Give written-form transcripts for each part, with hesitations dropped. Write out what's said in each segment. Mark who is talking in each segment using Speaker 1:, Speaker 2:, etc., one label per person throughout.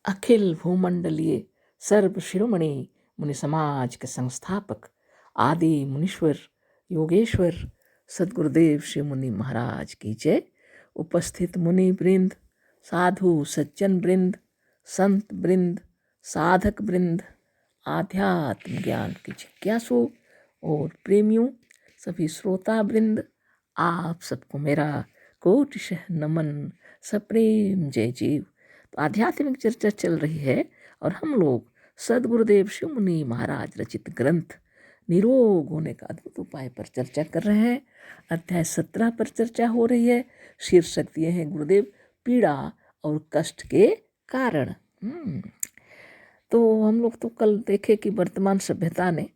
Speaker 1: अखिल भूमंडलीय सर्व शिरोमणि मुनि समाज के संस्थापक आदि मुनीश्वर योगेश्वर सद्गुरुदेव श्री मुनि महाराज की जय। उपस्थित मुनि वृंद, साधु सज्जन वृंद, संत वृंद, साधक वृंद, आध्यात्म ज्ञान के जिज्ञासु और प्रेमियों, सभी श्रोता वृंद, आप सबको मेरा कोटिशः नमन, सप्रेम जय जीव। तो आध्यात्मिक चर्चा चल रही है और हम लोग सद्गुरुदेव शिव मुनि महाराज रचित ग्रंथ निरोग होने का अद्भुत उपाय पर चर्चा कर रहे हैं। अध्याय 17 पर चर्चा हो रही है। शीर्षक दिए हैं गुरुदेव पीड़ा और कष्ट के कारण। तो हम लोग तो कल देखे कि वर्तमान सभ्यता ने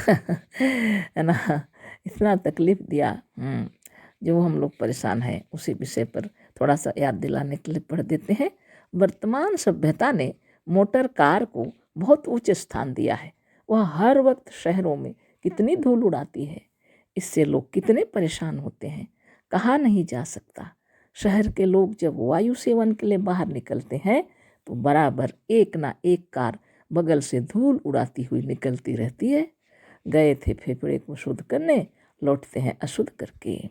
Speaker 1: है ना इतना तकलीफ दिया, जो हम लोग परेशान हैं। उसी विषय पर थोड़ा सा याद दिलाने के लिए पढ़ देते हैं। वर्तमान सभ्यता ने मोटर कार को बहुत उच्च स्थान दिया है। वह हर वक्त शहरों में कितनी धूल उड़ाती है, इससे लोग कितने परेशान होते हैं, कहा नहीं जा सकता। शहर के लोग जब वायु सेवन के लिए बाहर निकलते हैं तो बराबर एक ना एक कार बगल से धूल उड़ाती हुई निकलती रहती है। गए थे फेफड़े को शुद्ध करने, लौटते हैं अशुद्ध करके।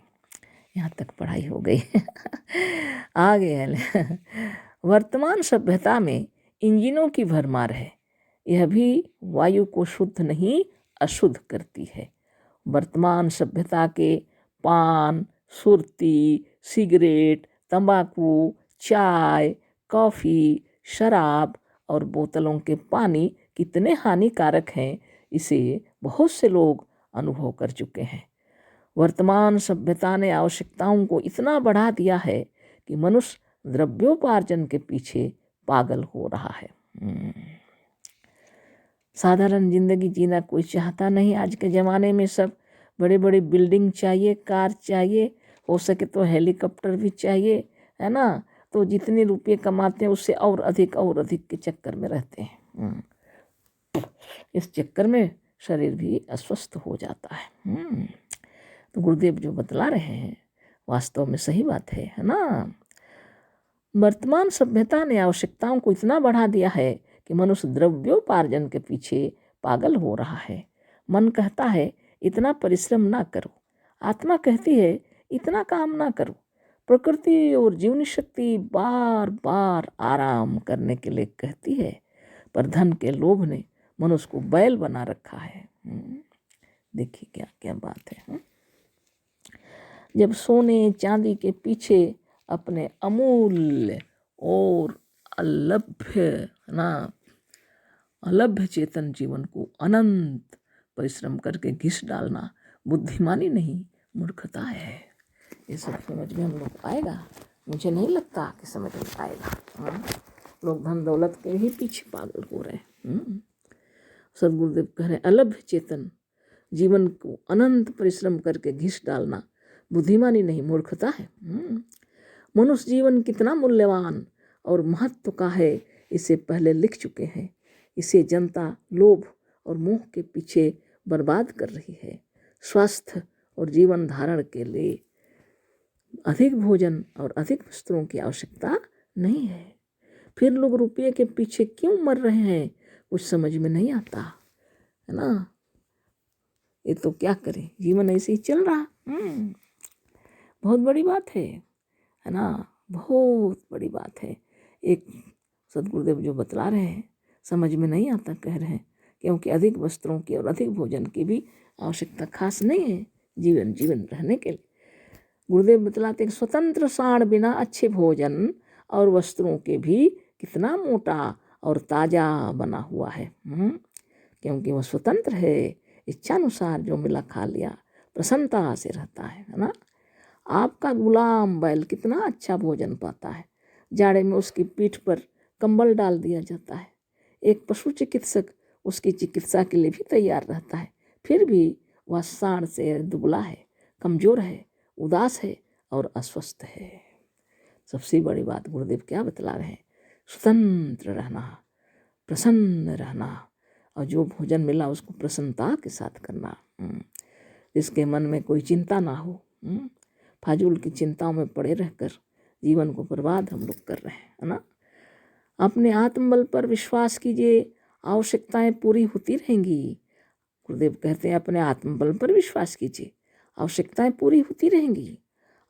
Speaker 1: यहाँ तक पढ़ाई हो गई। आगे है वर्तमान सभ्यता में इंजनों की भरमार है। यह भी वायु को शुद्ध नहीं अशुद्ध करती है। वर्तमान सभ्यता के पान, सुर्ती, सिगरेट, तंबाकू, चाय, कॉफ़ी, शराब और बोतलों के पानी कितने हानिकारक हैं, इसे बहुत से लोग अनुभव कर चुके हैं। वर्तमान सभ्यता ने आवश्यकताओं को इतना बढ़ा दिया है कि मनुष्य द्रव्योपार्जन के पीछे पागल हो रहा है। साधारण जिंदगी जीना कोई चाहता नहीं। आज के ज़माने में सब बड़े बड़े बिल्डिंग चाहिए, कार चाहिए, हो सके तो हेलीकॉप्टर भी चाहिए, है ना। तो जितने रुपये कमाते हैं उससे और अधिक के चक्कर में रहते हैं। इस चक्कर में शरीर भी अस्वस्थ हो जाता है। तो गुरुदेव जो बतला रहे हैं वास्तव में सही बात है ना। वर्तमान सभ्यता ने आवश्यकताओं को इतना बढ़ा दिया है कि मनुष्य द्रव्योपार्जन के पीछे पागल हो रहा है। मन कहता है इतना परिश्रम ना करो, आत्मा कहती है इतना काम ना करो। प्रकृति और जीवनी शक्ति बार बार आराम करने के लिए कहती है, पर धन के लोभ ने मनुष्य को बैल बना रखा है। देखिए क्या क्या बात है। जब सोने चांदी के पीछे अपने अमूल्य और अलभ्य चेतन जीवन को अनंत परिश्रम करके घिस डालना बुद्धिमानी नहीं मूर्खता है। ये सब समझ में हम लोग आएगा? मुझे नहीं लगता कि समझ में आएगा। लोग धन दौलत के ही पीछे पागल हो रहे हैं। सद्गुरुदेव कह रहे हैं अलभ्य चेतन जीवन को अनंत परिश्रम करके घिस डालना बुद्धिमानी नहीं मूर्खता है। मनुष्य जीवन कितना मूल्यवान और महत्व का है, इसे पहले लिख चुके हैं। इसे जनता लोभ और मोह के पीछे बर्बाद कर रही है। स्वास्थ्य और जीवन धारण के लिए अधिक भोजन और अधिक वस्त्रों की आवश्यकता नहीं है। फिर लोग रुपये के पीछे क्यों मर रहे हैं, कुछ समझ में नहीं आता, है ना। ये तो क्या करें, जीवन ऐसे ही चल रहा। बहुत बड़ी बात है ना, बहुत बड़ी बात है। एक सद्गुरुदेव जो बतला रहे हैं समझ में नहीं आता, कह रहे हैं क्योंकि अधिक वस्त्रों की और अधिक भोजन की भी आवश्यकता खास नहीं है जीवन रहने के लिए। गुरुदेव बतलाते हैं स्वतंत्र साण बिना अच्छे भोजन और वस्त्रों के भी कितना मोटा और ताज़ा बना हुआ है। क्योंकि वह स्वतंत्र है, इच्छानुसार जो मिला खा लिया, प्रसन्नता से रहता है ना। आपका गुलाम बैल कितना अच्छा भोजन पाता है। जाड़े में उसकी पीठ पर कंबल डाल दिया जाता है। एक पशु चिकित्सक उसकी चिकित्सा के लिए भी तैयार रहता है, फिर भी वह साण से दुबला है, कमज़ोर है, उदास है और अस्वस्थ है। सबसे बड़ी बात गुरुदेव क्या बतला रहे हैं, स्वतंत्र रहना, प्रसन्न रहना और जो भोजन मिला उसको प्रसन्नता के साथ करना। जिसके मन में कोई चिंता ना हो। फाजूल की चिंताओं में पड़े रहकर जीवन को बर्बाद हम लोग कर रहे हैं, है ना। अपने आत्मबल पर विश्वास कीजिए, आवश्यकताएं पूरी होती रहेंगी। गुरुदेव कहते हैं अपने आत्मबल पर विश्वास कीजिए, आवश्यकताएं पूरी होती रहेंगी।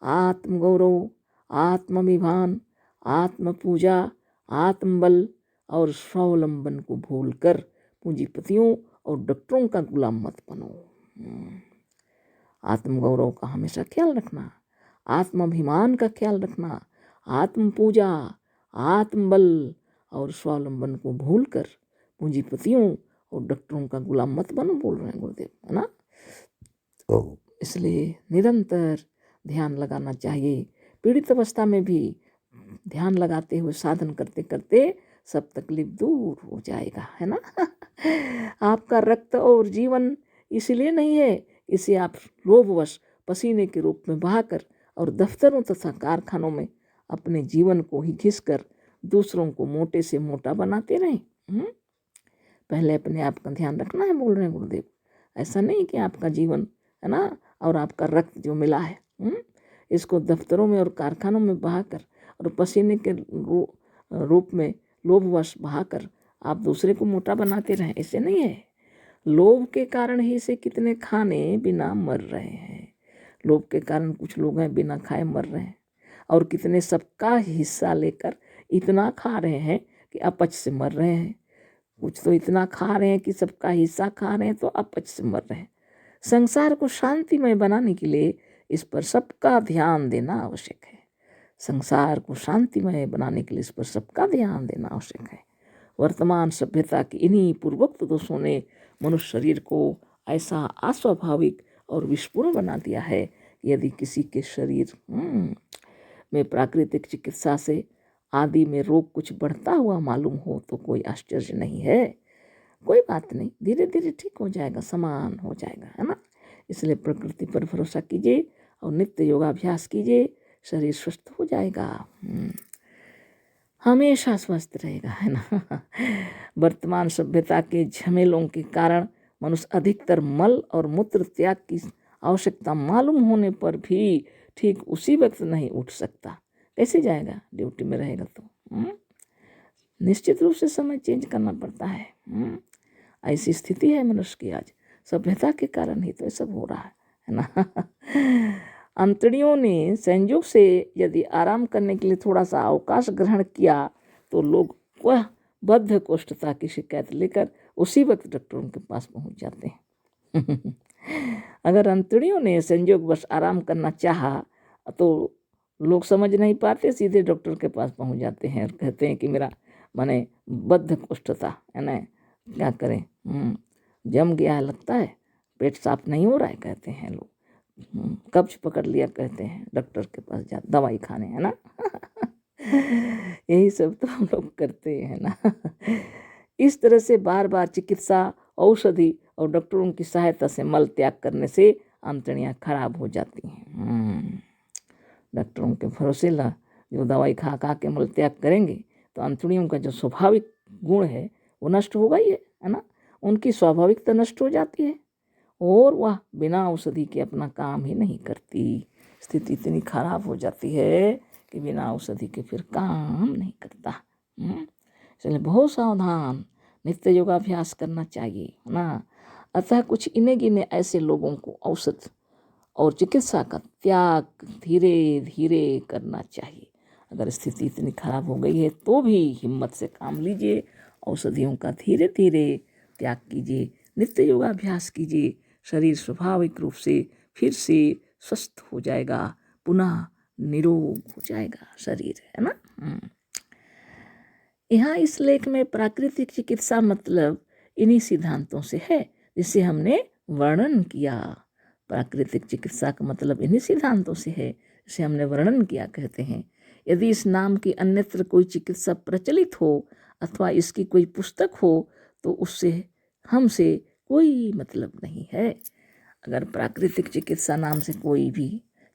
Speaker 1: आत्मगौरव, आत्माभिमान, आत्म पूजा, आत्मबल और स्वावलंबन को भूलकर पूंजीपतियों और डॉक्टरों का गुलाम मत बनो। आत्मगौरव का हमेशा ख्याल रखना, आत्माभिमान का ख्याल रखना, आत्म पूजा, आत्मबल और स्वावलंबन को भूलकर पूंजीपतियों और डॉक्टरों का गुलाम मत बनो, बोल रहे हैं गुरुदेव, है ना। इसलिए निरंतर ध्यान लगाना चाहिए। पीड़ित अवस्था में भी ध्यान लगाते हुए साधन करते करते सब तकलीफ दूर हो जाएगा, है ना। आपका रक्त और जीवन इसलिए नहीं है, इसे आप लोभवश पसीने के रूप में बहाकर और दफ्तरों तथा कारखानों में अपने जीवन को ही घिसकर दूसरों को मोटे से मोटा बनाते रहें। पहले अपने आप का ध्यान रखना है, बोल रहे हैं गुरुदेव। ऐसा नहीं कि आपका जीवन, है ना, और आपका रक्त जो मिला है, इसको दफ्तरों में और कारखानों में बहाकर और पसीने के रूप में लोभवश बहाकर आप दूसरे को मोटा बनाते रहें, ऐसे नहीं है। लोभ के कारण ही से कितने खाने बिना मर रहे हैं। लोभ के कारण कुछ लोग हैं बिना खाए मर रहे हैं, और कितने सबका हिस्सा लेकर इतना खा रहे हैं कि अपच से मर रहे हैं। कुछ तो इतना खा रहे हैं कि सबका हिस्सा खा रहे हैं तो अपच से मर रहे हैं। संसार को शांतिमय बनाने के लिए इस पर सबका ध्यान देना आवश्यक है। संसार को शांतिमय बनाने के लिए इस पर सबका ध्यान देना आवश्यक है। वर्तमान सभ्यता की इन्हीं पूर्वोक्त दोषों ने मनुष्य शरीर को ऐसा अस्वाभाविक और विस्फोट बना दिया है कि यदि किसी के शरीर में प्राकृतिक चिकित्सा से आदि में रोग कुछ बढ़ता हुआ मालूम हो तो कोई आश्चर्य नहीं है। कोई बात नहीं, धीरे धीरे ठीक हो जाएगा, समान हो जाएगा, है ना। इसलिए प्रकृति पर भरोसा कीजिए और नित्य योगाभ्यास कीजिए, शरीर स्वस्थ हो जाएगा, हमेशा स्वस्थ रहेगा, है ना। वर्तमान सभ्यता के झमेलों के कारण मनुष्य अधिकतर मल और मूत्र त्याग की आवश्यकता मालूम होने पर भी ठीक उसी वक्त नहीं उठ सकता। कैसे जाएगा, ड्यूटी में रहेगा तो निश्चित रूप से समय चेंज करना पड़ता है। ऐसी स्थिति है मनुष्य की आज, सभ्यता के कारण ही तो ये सब हो रहा है ना। अंतड़ियों ने संयोग से यदि आराम करने के लिए थोड़ा सा अवकाश ग्रहण किया तो लोग वह बद्ध कोष्ठता की शिकायत लेकर उसी वक्त डॉक्टरों के पास पहुंच जाते हैं। अगर अंतड़ियों ने संयोगवश आराम करना चाहा तो लोग समझ नहीं पाते, सीधे डॉक्टर के पास पहुंच जाते हैं और कहते हैं कि मेरा माने बद्ध कोष्ठता है ना, क्या करें, जम गया है लगता है, पेट साफ नहीं हो रहा है, कहते हैं लोग, कब्ज पकड़ लिया, कहते हैं डॉक्टर के पास जा दवाई खाने, है ना। यही सब तो हम लोग करते हैं ना। इस तरह से बार बार चिकित्सा, औषधि और डॉक्टरों की सहायता से मल त्याग करने से आंतड़ियाँ खराब हो जाती हैं। डॉक्टरों के भरोसे ला जो दवाई खा खा के मल त्याग करेंगे तो आंतड़ियों का जो स्वाभाविक गुण है वो नष्ट होगा ही है ना। उनकी स्वाभाविकता नष्ट हो जाती है और वह बिना औषधि के अपना काम ही नहीं करती। स्थिति इतनी खराब हो जाती है कि बिना औषधि के फिर काम नहीं करता। इसलिए बहुत सावधान नित्य योगाभ्यास करना चाहिए ना। अतः कुछ इन्हें गिने ऐसे लोगों को औषध और चिकित्सा का त्याग धीरे धीरे करना चाहिए। अगर स्थिति इतनी खराब हो गई है तो भी हिम्मत से काम लीजिए, औषधियों का धीरे धीरे त्याग कीजिए, नित्य योगाभ्यास कीजिए, शरीर स्वाभाविक रूप से फिर से स्वस्थ हो जाएगा, पुनः निरोग हो जाएगा शरीर, है ना। यहाँ इस लेख में प्राकृतिक चिकित्सा मतलब इन्हीं सिद्धांतों से है जिसे हमने वर्णन किया। प्राकृतिक चिकित्सा का मतलब इन्हीं सिद्धांतों से है जिसे हमने वर्णन किया। कहते हैं यदि इस नाम की अन्यत्र कोई चिकित्सा प्रचलित हो अथवा इसकी कोई पुस्तक हो तो उससे हमसे कोई मतलब नहीं है। अगर प्राकृतिक चिकित्सा नाम से कोई भी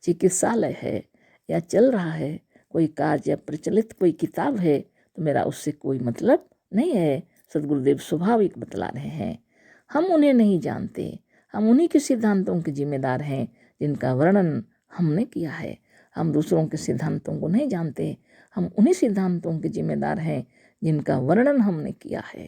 Speaker 1: चिकित्सालय है या चल रहा है कोई कार्य या प्रचलित कोई किताब है तो मेरा उससे कोई मतलब नहीं है। सद्गुरुदेव स्वाभाविक बतला रहे हैं। हम उन्हें नहीं जानते, हम उन्हीं के सिद्धांतों के जिम्मेदार हैं जिनका वर्णन हमने किया है। हम दूसरों के सिद्धांतों को नहीं जानते, हम उन्हीं सिद्धांतों के जिम्मेदार हैं जिनका वर्णन हमने किया है।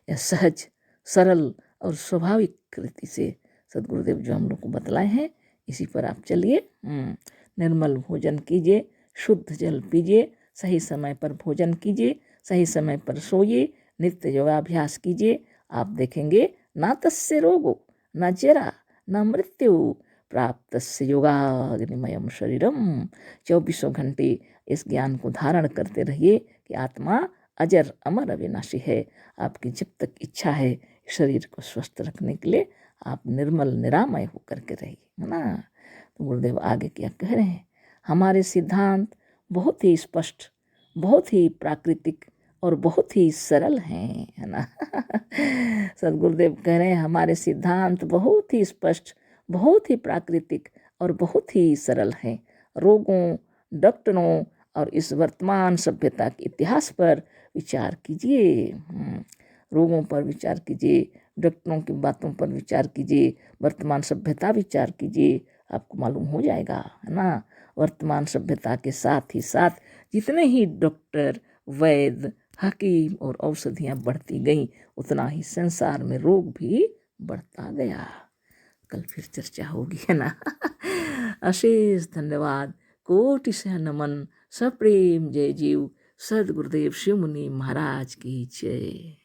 Speaker 1: यह सहज, सरल और स्वाभाविक रीति से सदगुरुदेव जो हम लोग को बतलाए हैं, इसी पर आप चलिए। निर्मल भोजन कीजिए, शुद्ध जल पीजिए, सही समय पर भोजन कीजिए, सही समय पर सोइए, नित्य योगाभ्यास कीजिए। आप देखेंगे ना तस्य रोगो न जरा न मृत्यु प्राप्तस्य योगाग्निमयम शरीरम। 24 घंटे इस ज्ञान को धारण करते रहिए कि आत्मा अजर अमर अविनाशी है। आपकी जब तक इच्छा है शरीर को स्वस्थ रखने के लिए, आप निर्मल निरामय होकर के रहिए, है ना। तो गुरुदेव आगे क्या कह रहे हैं, हमारे सिद्धांत बहुत ही स्पष्ट, बहुत ही प्राकृतिक और बहुत ही सरल हैं, है ना। सदगुरुदेव कह रहे हैं हमारे सिद्धांत बहुत ही स्पष्ट, बहुत ही प्राकृतिक और बहुत ही सरल हैं। रोगों, डॉक्टरों और इस वर्तमान सभ्यता के इतिहास पर विचार कीजिए। रोगों पर विचार कीजिए, डॉक्टरों की बातों पर विचार कीजिए, वर्तमान सभ्यता विचार कीजिए, आपको मालूम हो जाएगा, है ना। वर्तमान सभ्यता के साथ ही साथ जितने ही डॉक्टर, वैद्य, हकीम और औषधियाँ बढ़ती गईं, उतना ही संसार में रोग भी बढ़ता गया। कल फिर चर्चा होगी, है ना। अशेष धन्यवाद, कोटि से नमन, सप्रेम जय जीव। सदगुरुदेव शिव मुनि महाराज की जय।